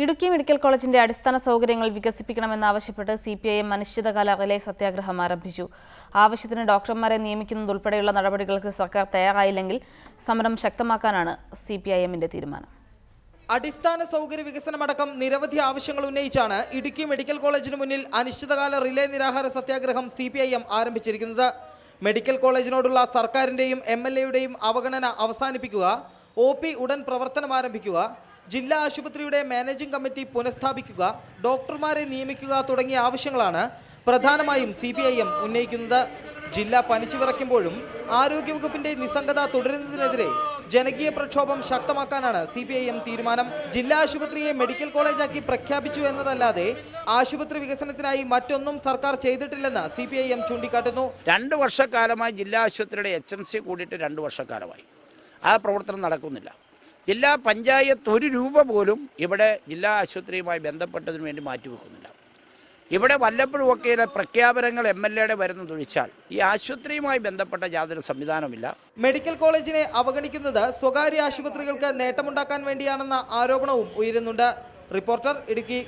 Idukki medical കോളേജിന്റെ അടിസ്ഥാന സൗകര്യങ്ങൾ വികസിപ്പിക്കണമെന്നാവശ്യപ്പെട്ട് CPIM അനിശ്ചിതകാല റിലേ സത്യാഗ്രഹം ആരംഭിച്ചു. ആവശ്യത്തിന് ഡോക്ടർമാരെ നിയമിക്കുന്നതുൾപ്പെടെയുള്ള നടപടികൾക്ക് സർക്കാർ തയ്യാറായില്ലെങ്കിൽ സമരം ശക്തമാക്കാനാണ് CPIMന്റെ തീരുമാനം. അടിസ്ഥാന സൗകര്യ വികസനമടക്കം നിരവധി ആവശ്യങ്ങൾ ഉന്നയിച്ചാണ് ഇടുക്കി മെഡിക്കൽ കോളേജിന് മുന്നിൽ അനിശ്ചിതകാല റിലേ നിരാഹാര സത്യാഗ്രഹം CPIM ആരംഭിച്ചിരിക്കുന്നത്. മെഡിക്കൽ കോളേജിനോടുള്ള സർക്കാരിന്റെയും MLAയുടെയും അവഗണന അവസാനിപ്പിക്കുക, OP ഉടൻ പ്രവർത്തനം ആരംഭിക്കുക, ജില്ലാ ആശുപത്രിയുടെ മാനേജിംഗ് കമ്മിറ്റി പുനഃസ്ഥാപിക്കുക, ഡോക്ടർമാരെ നിയമിക്കുക തുടങ്ങിയ ആവശ്യങ്ങളാണ് പ്രധാനമായും CPIM ഉന്നയിക്കുന്നത്. ജില്ല പനിച്ചുവിറയ്ക്കുമ്പോഴും ആരോഗ്യവകുപ്പിന്റെ നിസ്സംഗത തുടരുന്നതിനെതിരെ ജനകീയ പ്രക്ഷോഭം ശക്തമാക്കാനാണ് CPIM തീരുമാനം. ജില്ലാ ആശുപത്രിയെ മെഡിക്കൽ കോളേജാക്കി പ്രഖ്യാപിച്ചു എന്നതല്ലാതെ ആശുപത്രി വികസനത്തിനായി മറ്റൊന്നും സർക്കാർ ചെയ്തിട്ടില്ലെന്ന് CPIM ചൂണ്ടിക്കാട്ടുന്നു. 2 വർഷക്കാലമായി ജില്ലാ ആശുപത്രിയുടെ HMC കൂടിയിട്ട് 2 വർഷക്കാലമായി ആ പ്രവർത്തനം നടക്കുന്നില്ല. ജില്ലാ പഞ്ചായത്ത് 1 രൂപ പോലും ഇവിടെ ജില്ലാ ആശുപത്രിയുമായി ബന്ധപ്പെട്ടതിന് വേണ്ടി മാറ്റിവെക്കുന്നില്ല. ഇവിടെ വല്ലപ്പോഴുമൊക്കെ പ്രഖ്യാപനങ്ങൾ MLAയുടെ വരുന്നതൊഴിച്ചാൽ ഈ ആശുപത്രിയുമായി ബന്ധപ്പെട്ട യാതൊരു സംവിധാനമില്ല. മെഡിക്കൽ കോളേജിനെ അവഗണിക്കുന്നത് സ്വകാര്യ ആശുപത്രികൾക്ക് നേട്ടമുണ്ടാക്കാൻ വേണ്ടിയാണെന്ന ആരോപണവും ഉയരുന്നുണ്ട്. റിപ്പോർട്ടർ, ഇടുക്കി.